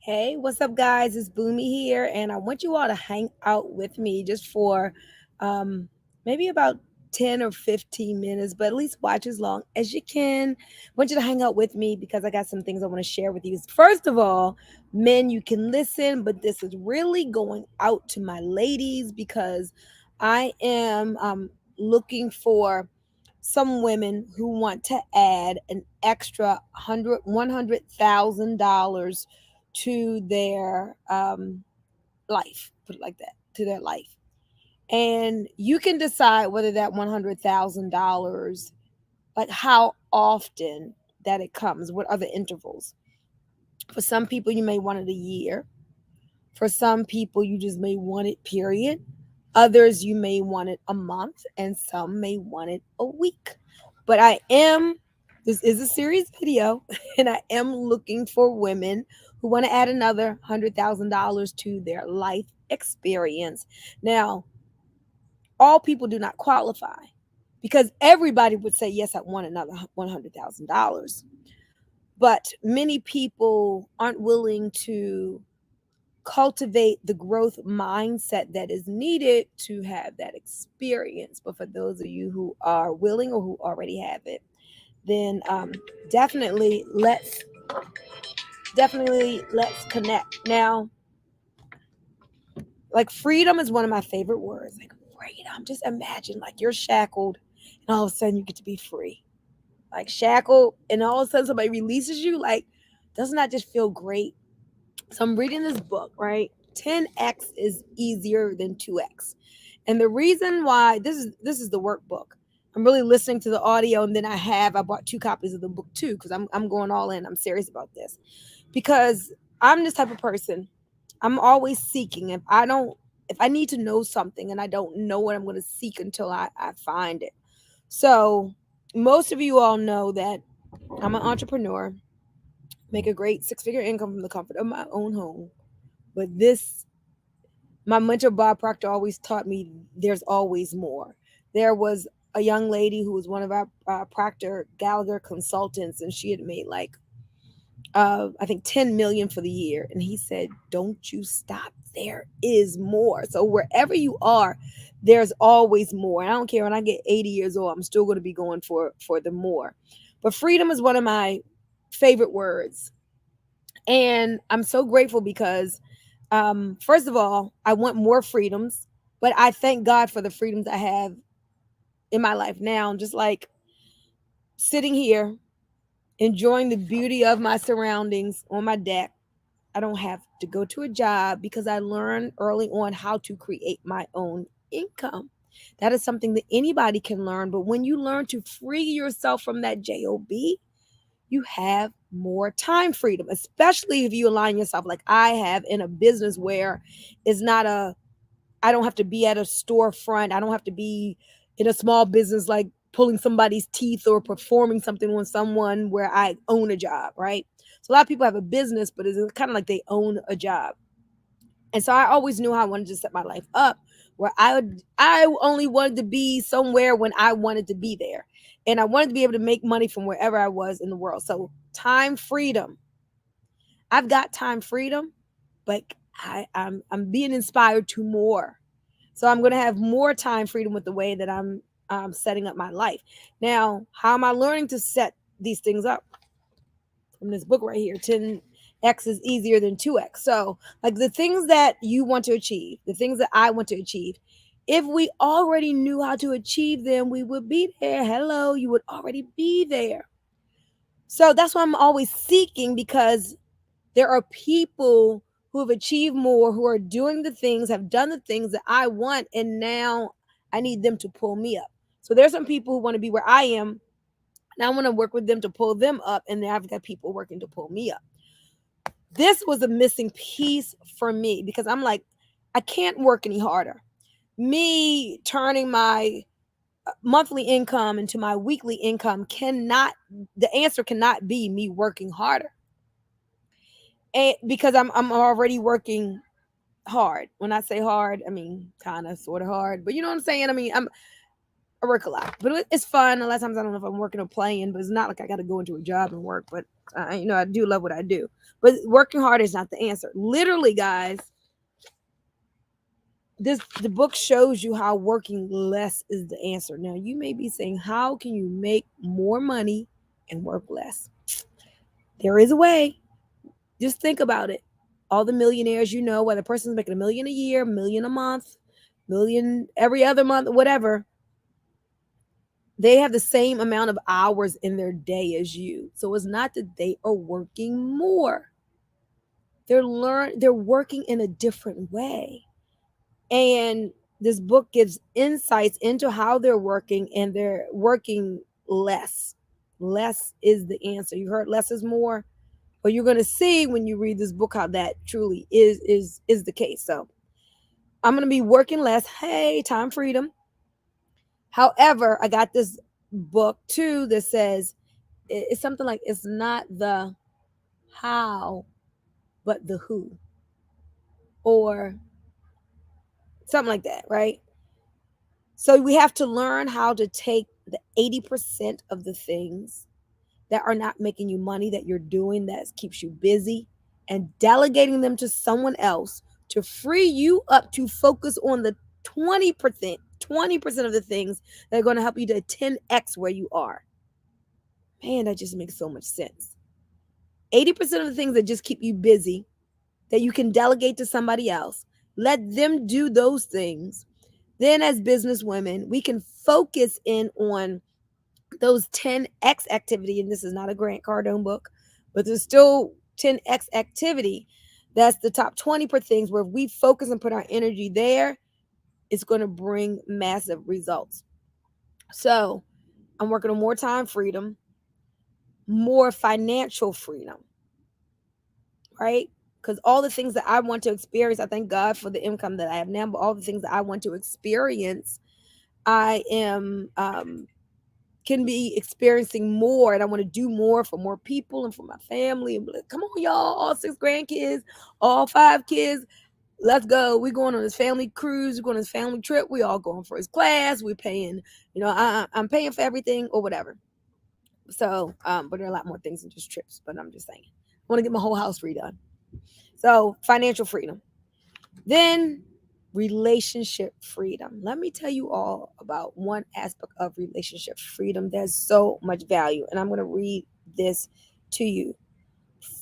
Hey, what's up, guys? It's Boomy here, and I want you all to hang out with me just for um, maybe about 10 or 15 minutes, but at least watch as long as you can. I want you to hang out with me because I got some things I want to share with you. First of all, men, you can listen, but this is really going out to my ladies because I am looking for some women who want to add an extra $100,000 to their life, put it like that, to their life. And you can decide whether that $100,000, like how often that it comes, what are the intervals. For some people, you may want it a year. For some people, you just may want it, period. Others, you may want it a month, and some may want it a week. But this is a serious video, and I am looking for women who want to add another $100,000 to their life experience. Now, all people do not qualify because everybody would say, yes, I want another $100,000. But many people aren't willing to cultivate the growth mindset that is needed to have that experience. But for those of you who are willing or who already have it, then definitely let's connect. Now, like freedom is one of my favorite words. Like freedom, just imagine like you're shackled, and all of a sudden you get to be free. Like shackled, and all of a sudden somebody releases you. Like, doesn't that just feel great? So I'm reading this book, right? 10x is easier than 2x. And the reason why this is the workbook. I'm really listening to the audio, and then I bought two copies of the book too because I'm going all in. I'm serious about this because I'm this type of person. I'm always seeking. If I need to know something and I don't know what I'm going to seek until I find it. So most of you all know that I'm an entrepreneur, make a great six-figure income from the comfort of my own home. But my mentor Bob Proctor always taught me there's always more. There was a young lady who was one of our Proctor Gallagher consultants, and she had made like I think 10 million for the year, and he said, "Don't you stop. There is more." So wherever you are, there's always more. And I don't care when I get 80 years old, I'm still going to be going for the more. But freedom is one of my favorite words, and I'm so grateful because first of all, I want more freedoms, but I thank God for the freedoms I have in my life now. Just like sitting here, enjoying the beauty of my surroundings on my deck. I don't have to go to a job because I learned early on how to create my own income. That is something that anybody can learn. But when you learn to free yourself from that job, you have more time freedom, especially if you align yourself like I have in a business where it's not a I don't have to be at a storefront. I don't have to be in a small business like pulling somebody's teeth or performing something on someone where I own a job, right? So a lot of people have a business, but it's kind of like they own a job. And so I always knew how I wanted to set my life up where I only wanted to be somewhere when I wanted to be there. And I wanted to be able to make money from wherever I was in the world. So time freedom. I've got time freedom, but I'm being inspired to more. So I'm going to have more time freedom with the way that I'm setting up my life. Now, how am I learning to set these things up? From this book right here, 10x is easier than 2x. So, like the things that you want to achieve, the things that I want to achieve, if we already knew how to achieve them, we would be there. Hello, you would already be there. So that's why I'm always seeking because there are people who have achieved more, who are doing the things, have done the things that I want, and now I need them to pull me up. So there's some people who want to be where I am, and I want to work with them to pull them up, and then I've got people working to pull me up. This was a missing piece for me because I'm like, I can't work any harder. Me turning my monthly income into my weekly income the answer cannot be me working harder. And because I'm already working hard. When I say hard, I mean kind of sort of hard, but you know what I'm saying? I work a lot, but it's fun. A lot of times I don't know if I'm working or playing, but it's not like I got to go into a job and work. But I do love what I do. But working hard is not the answer. Literally, guys, the book shows you how working less is the answer. Now, you may be saying, how can you make more money and work less? There is a way. Just think about it. All the millionaires, whether a person's making $1 million a year, $1 million a month, million every other month, whatever, they have the same amount of hours in their day as you. So it's not that they are working more. They're working in a different way. And this book gives insights into how they're working, and they're working less. Less is the answer. You heard less is more. But you're going to see when you read this book how that truly is the case. So I'm going to be working less. Hey, time freedom. However, I got this book too that says it's something like, it's not the how, but the who, or something like that, right? So we have to learn how to take the 80% of the things that are not making you money, that you're doing, that keeps you busy, and delegating them to someone else to free you up to focus on the 20% of the things that are going to help you to 10x where you are. Man, that just makes so much sense. 80% of the things that just keep you busy, that you can delegate to somebody else, let them do those things. Then as business women, we can focus in on those 10x activity. And this is not a Grant Cardone book, but there's still 10x activity. That's the top 20 per things, where if we focus and put our energy there, it's going to bring massive results. So I'm working on more time freedom, more financial freedom, right? Because all the things that I want to experience, I thank God for the income that I have now, but all the things that I want to experience, I am can be experiencing more, and I want to do more for more people and for my family. And like, come on, y'all, all 6 grandkids, all 5 kids, let's go. We're going on this family cruise, we're going on this family trip, we all going first class, we're paying, I'm paying for everything or whatever. So but there are a lot more things than just trips, but I'm just saying, I want to get my whole house redone. So financial freedom. Then relationship freedom. Let me tell you all about one aspect of relationship freedom. There's so much value, and I'm going to read this to you.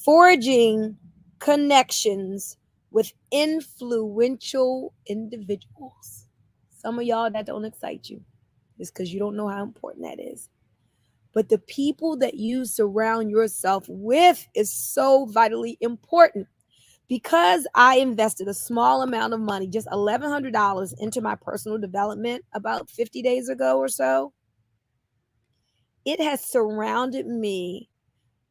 Forging connections with influential individuals. Some of y'all, that don't excite you. It's because you don't know how important that is. But the people that you surround yourself with is so vitally important. Because I invested a small amount of money, just $1,100, into my personal development about 50 days ago or so, it has surrounded me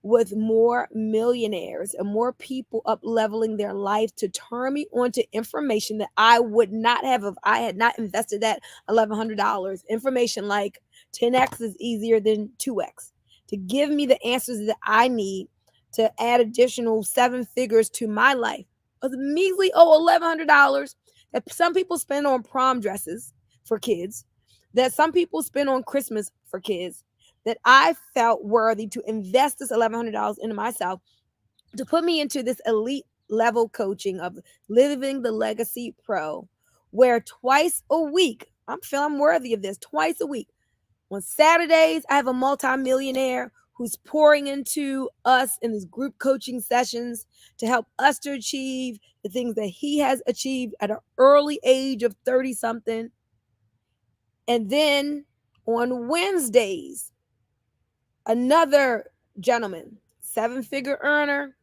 with more millionaires and more people up leveling their life to turn me on to information that I would not have if I had not invested that $1,100. Information like 10x is easier than 2x, to give me the answers that I need to add additional 7 figures to my life. A measly $1,100 that some people spend on prom dresses for kids, that some people spend on Christmas for kids, that I felt worthy to invest this $1,100 into myself, to put me into this elite level coaching of Living the Legacy Pro, where twice a week, I'm feeling worthy of this, twice a week. On Saturdays, I have a multimillionaire who's pouring into us in these group coaching sessions to help us to achieve the things that he has achieved at an early age of 30 something. And then on Wednesdays, another gentleman, 7-figure earner.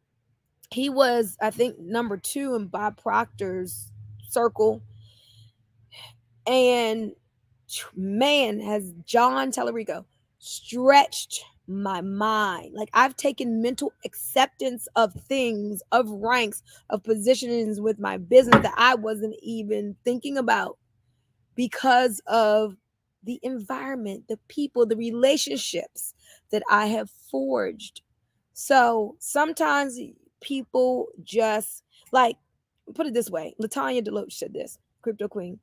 He was, I think, number 2 in Bob Proctor's circle. And man, has John Tallarico stretched my mind. Like, I've taken mental acceptance of things, of ranks, of positions with my business that I wasn't even thinking about, because of the environment, the people, the relationships that I have forged. So sometimes people just, like, put it this way. LaTanya Deloach said this, Crypto Queen,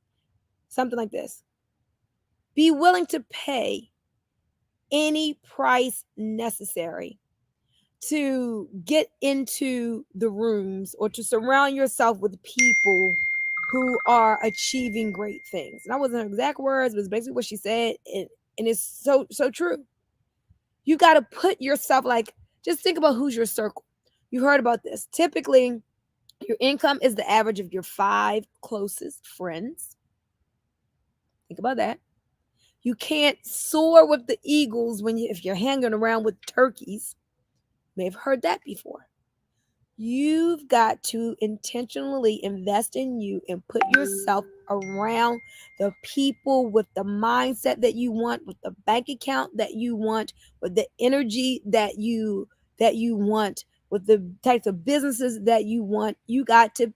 something like this: be willing to pay any price necessary to get into the rooms or to surround yourself with people who are achieving great things. And that wasn't her exact words, but it's basically what she said. And it's so true. You got to put yourself like, just think about who's your circle. You heard about this. Typically, your income is the average of your 5 closest friends. Think about that. You can't soar with the eagles if you're hanging around with turkeys. You may have heard that before. You've got to intentionally invest in you and put yourself around the people with the mindset that you want, with the bank account that you want, with the energy that you want, with the types of businesses that you want. You got to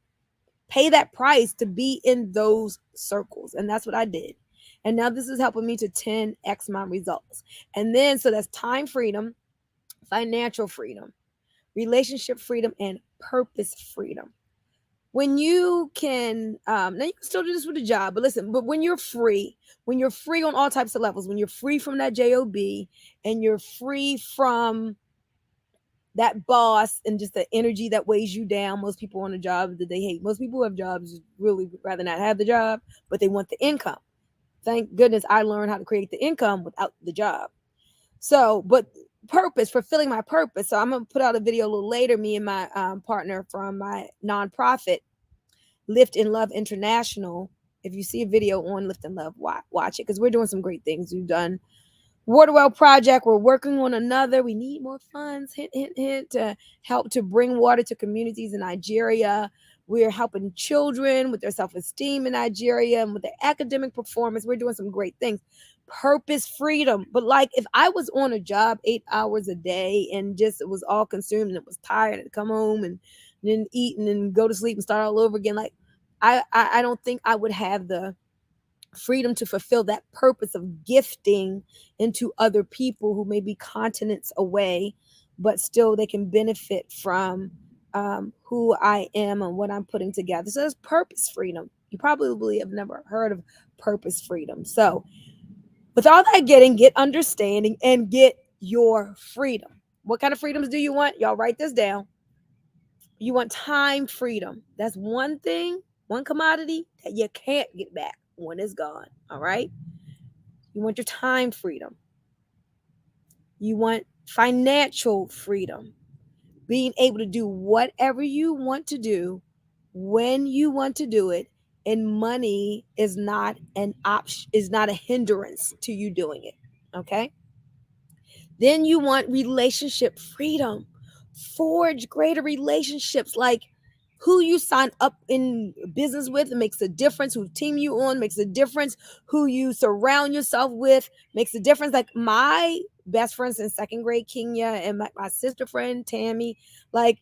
pay that price to be in those circles. And that's what I did. And now this is helping me to 10x my results. And then, so that's time freedom, financial freedom, relationship freedom, and purpose freedom. When you can, now you can still do this with a job, but listen, but when you're free on all types of levels, when you're free from that job and you're free from that boss and just the energy that weighs you down. Most people on a job that they hate. Most people who have jobs really would rather not have the job, but they want the income. Thank goodness I learned how to create the income without the job. So, but purpose, fulfilling my purpose. So I'm going to put out a video a little later, me and my partner from my nonprofit, Lift in Love International. If you see a video on Lift in Love, watch it, because we're doing some great things. We've done Waterwell Project. We're working on another. We need more funds, hint, hint, hint, to help to bring water to communities in Nigeria. We're helping children with their self-esteem in Nigeria and with their academic performance. We're doing some great things. Purpose, freedom. But like, if I was on a job 8 hours a day and just it was all consumed and it was tired and come home and then eat and then go to sleep and start all over again, like I don't think I would have the freedom to fulfill that purpose of gifting into other people who may be continents away, but still they can benefit from who I am and what I'm putting together. So there's purpose freedom. You probably have never heard of purpose freedom. So with all that getting, get understanding and get your freedom. What kind of freedoms do you want? Y'all write this down. You want time freedom. That's one thing, one commodity that you can't get back when it's gone. All right. You want your time freedom. You want financial freedom, being able to do whatever you want to do when you want to do it, and money is not an option, is not a hindrance to you doing it. Okay. Then you want relationship freedom. Forge greater relationships, like who you sign up in business with makes a difference. Who team you on makes a difference. Who you surround yourself with makes a difference. Like my best friends in second grade, Kenya, and my sister friend, Tammy, like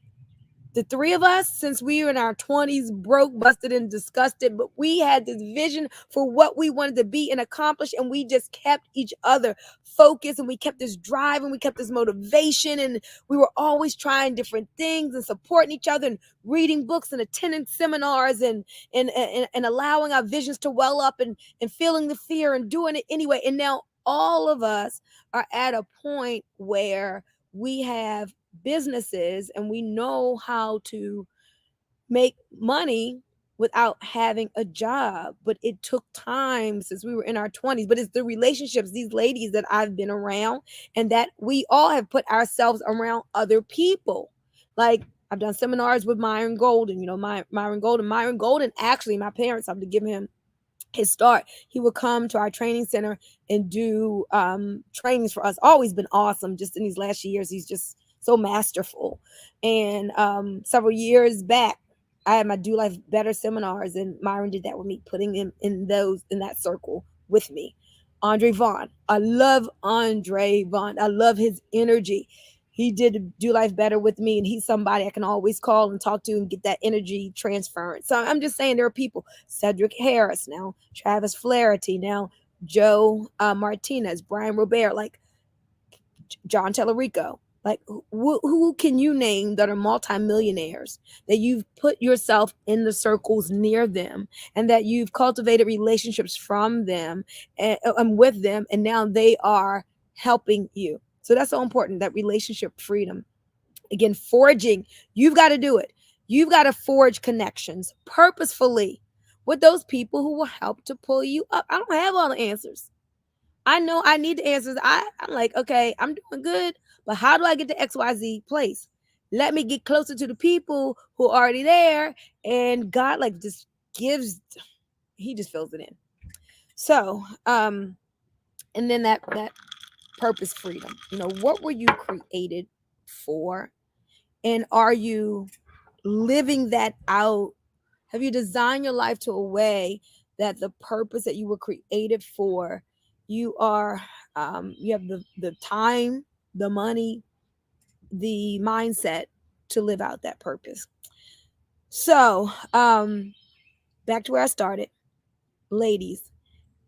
the three of us, since we were in our 20s, broke, busted, and disgusted, but we had this vision for what we wanted to be and accomplish, and we just kept each other focused, and we kept this drive, and we kept this motivation, and we were always trying different things and supporting each other and reading books and attending seminars and allowing our visions to well up and feeling the fear and doing it anyway. And now all of us are at a point where we have businesses and we know how to make money without having a job. But it took time since we were in our 20s. But it's the relationships, these ladies that I've been around, and that we all have put ourselves around other people. Like I've done seminars with Myron Golden, Myron Golden, actually, my parents have to give him his start. He would come to our training center and do trainings for us. Always been awesome. Just in these last years, he's just so masterful. And several years back, I had my Do Life Better seminars, and Myron did that with me, putting him in that circle with me. Andre Vaughn. I love Andre Vaughn. I love his energy. He did Do Life Better with me, and he's somebody I can always call and talk to and get that energy transference. So I'm just saying, there are people, Cedric Harris now, Travis Flaherty now, Joe Martinez, Brian Robert, like John Tellerico. Like who can you name that are multimillionaires, that you've put yourself in the circles near them, and that you've cultivated relationships from them and with them, and now they are helping you. So that's so important, that relationship freedom. Again, forging, you've got to do it. You've got to forge connections purposefully with those people who will help to pull you up. I don't have all the answers. I know I need the answers. I'm like, okay, I'm doing good, but how do I get to XYZ place? Let me get closer to the people who are already there. And God, like, just gives, He just fills it in. So, and then that purpose freedom. What were you created for? And are you living that out? Have you designed your life to a way that the purpose that you were created for, you have the time, the money, the mindset to live out that purpose? So, back to where I started. Ladies,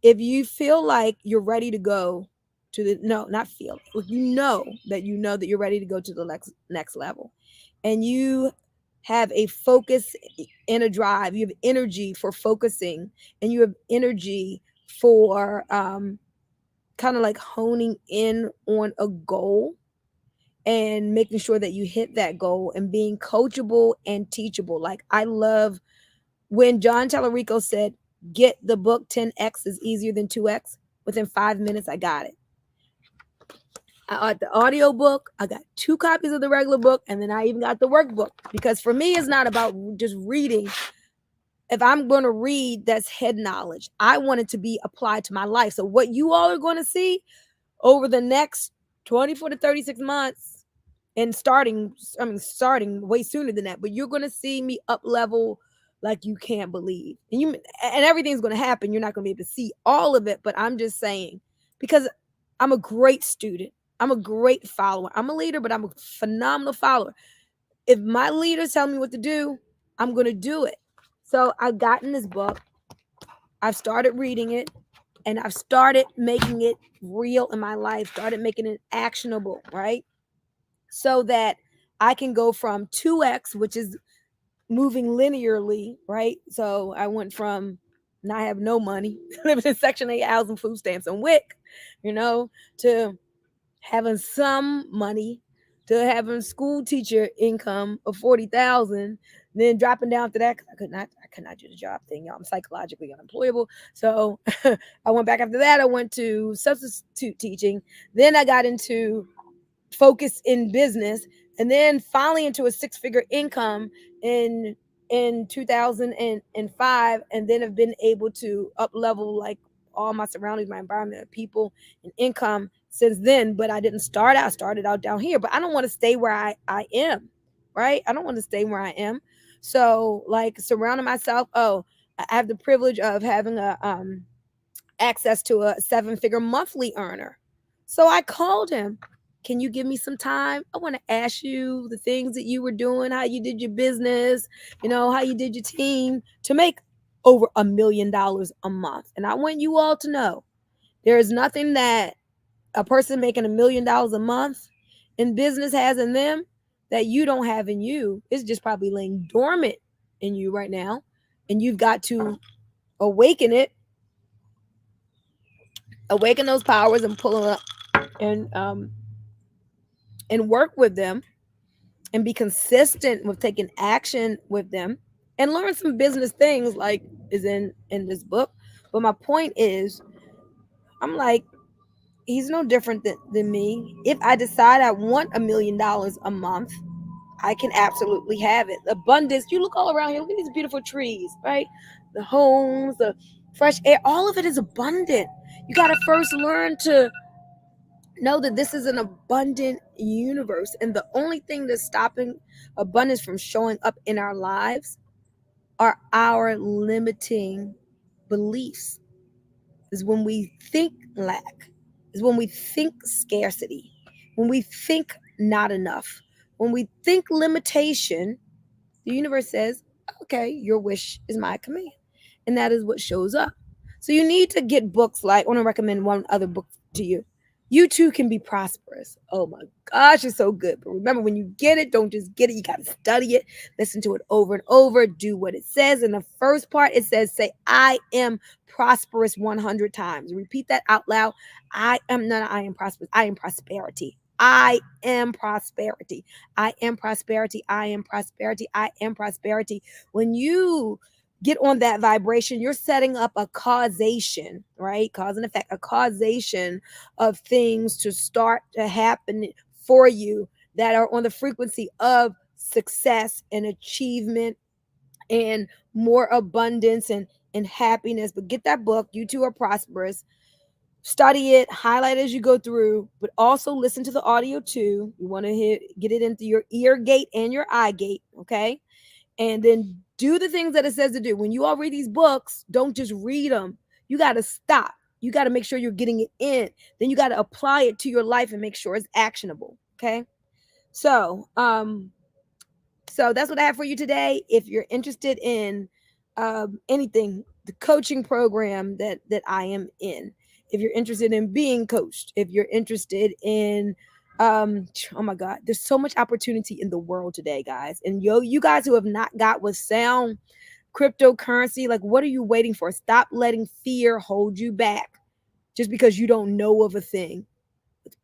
if you feel like you're ready to go to the no, not feel, if you know that you're ready to go to the next level, and you have a focus and a drive, you have energy for focusing, and you have energy for kind of like honing in on a goal and making sure that you hit that goal and being coachable and teachable. Like, I love when John Tallarico said, get the book 10x is easier than 2x. Within 5 minutes, I got it. I got the audio book. I got 2 copies of the regular book, and then I even got the workbook. Because for me, it's not about just reading. If I'm going to read, that's head knowledge. I want it to be applied to my life. So what you all are going to see over the next 24 to 36 months, and starting way sooner than that, but you're going to see me up level like you can't believe. And everything's going to happen. You're not going to be able to see all of it, but I'm just saying, because I'm a great student. I'm a great follower. I'm a leader, but I'm a phenomenal follower. If my leaders tell me what to do, I'm going to do it. So I've gotten this book. I've started reading it, and I've started making it real in my life, started making it actionable, right? So that I can go from 2x, which is moving linearly, right? So I went from, and I have no money, living in Section 8 housing, food stamps, and WIC, to having some money, to having school teacher income of 40,000, then dropping down to that because I could not do the job thing, y'all. I'm psychologically unemployable. So I went back after that. I went to substitute teaching. Then I got into focus in business, and then finally into a 6-figure income in 2005, and then have been able to up level like all my surroundings, my environment, people, and income since then. But I didn't start out. I started out down here, but I don't want to stay where I am, right? I don't want to stay where I am. So, like, surrounding myself. Oh, I have the privilege of having a access to a 7-figure monthly earner. So I called him. Can you give me some time? I want to ask you the things that you were doing, how you did your business, how you did your team to make over $1 million a month. And I want you all to know there is nothing that a person making $1 million a month in business has in them that you don't have in you. It's just probably laying dormant in you right now. And you've got to awaken it, awaken those powers, and pull them up, and work with them, and be consistent with taking action with them, and learn some business things like is in this book. But my point is, I'm like, he's no different than me. If I decide I want $1 million a month, I can absolutely have it. Abundance. You look all around here, look at these beautiful trees, right? The homes, the fresh air, all of it is abundant. You got to first learn to know that this is an abundant universe, and the only thing that's stopping abundance from showing up in our lives are our limiting beliefs. Is when we think lack, is when we think scarcity, when we think not enough, when we think limitation. The universe says, okay, your wish is my command, and that is what shows up. So you need to get books. Like, I want to recommend one other book to you. You too can be prosperous. Oh my gosh, it's so good. But remember, when you get it, don't just get it. You got to study it, listen to it over and over, do what it says. In the first part, it says, say, I am prosperous 100 times. Repeat that out loud. I am prosperous. I am prosperity. I am prosperity. I am prosperity. I am prosperity. I am prosperity. When you get on that vibration, you're setting up a causation, right? Cause and effect, a causation of things to start to happen for you that are on the frequency of success and achievement and more abundance and happiness. But get that book, You Two Are Prosperous. Study it, highlight as you go through, but also listen to the audio too. You want to get it into your ear gate and your eye gate, okay? And then do the things that it says to do. When you all read these books, don't just read them. You got to stop. You got to make sure you're getting it in. Then you got to apply it to your life and make sure it's actionable, okay? So, so that's what I have for you today. If you're interested in anything, the coaching program that I am in, if you're interested in being coached, if you're interested in oh my God, there's so much opportunity in the world today, guys. And you guys who have not got with sound cryptocurrency, like what are you waiting for? Stop letting fear hold you back just because you don't know of a thing.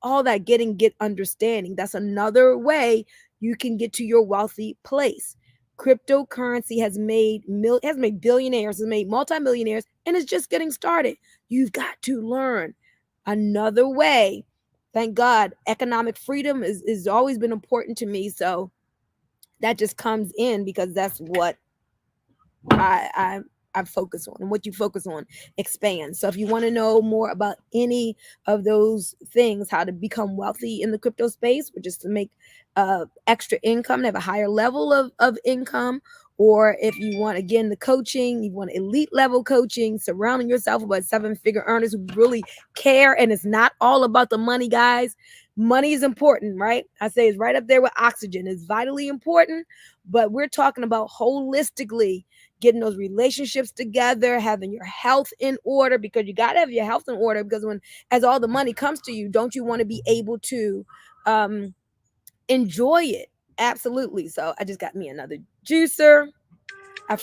All that get understanding. That's another way you can get to your wealthy place. Cryptocurrency has made billionaires, has made multimillionaires, and it's just getting started. You've got to learn another way. Thank God, economic freedom is always been important to me. So that just comes in because that's what I focus on, and what you focus on expands. So if you want to know more about any of those things, how to become wealthy in the crypto space, or just to make extra income, to have a higher level of income, or if you want, again, the coaching, you want elite level coaching, surrounding yourself with 7-figure earners who really care, and it's not all about the money, guys. Money is important, right? I say it's right up there with oxygen. It's vitally important, but we're talking about holistically getting those relationships together, having your health in order, because you got to have your health in order, because as all the money comes to you, don't you want to be able to enjoy it? Absolutely. So I just got me another juicer. I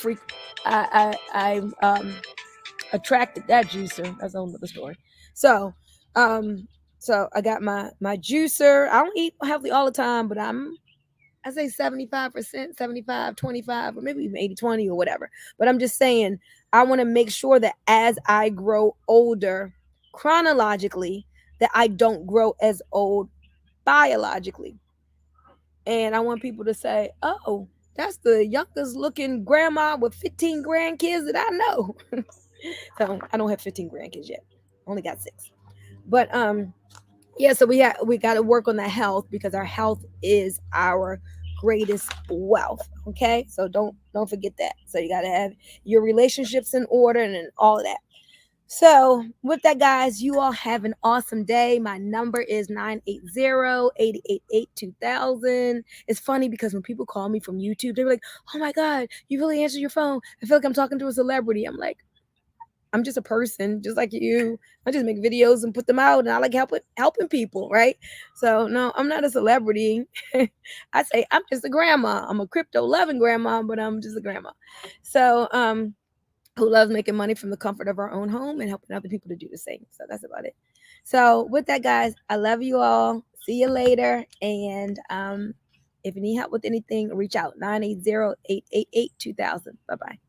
attracted that juicer. That's a whole other story. So so I got my juicer. I don't eat healthy all the time, but I say 75%, 75, 25, or maybe even 80, 20 or whatever. But I'm just saying, I want to make sure that as I grow older chronologically, that I don't grow as old biologically. And I want people to say, oh, that's the youngest looking grandma with 15 grandkids that I know. So I don't have 15 grandkids yet. Only got 6. But yeah, so we got to work on that health, because our health is our greatest wealth. Okay, so don't forget that. So you got to have your relationships in order and all of that. So with that, guys, you all have an awesome day. My number is 980-888-2000. It's funny because when people call me from YouTube, they're like, oh my God, you really answered your phone. I feel like I'm talking to a celebrity. I'm like, I'm just a person, just like you. I just make videos and put them out, and I like helping people, right? So no, I'm not a celebrity. I say I'm just a grandma. I'm a crypto loving grandma, but I'm just a grandma. So who loves making money from the comfort of our own home and helping other people to do the same. So that's about it. So with that, guys, I love you all. See you later. And if you need help with anything, reach out 980-888-2000. Bye-bye.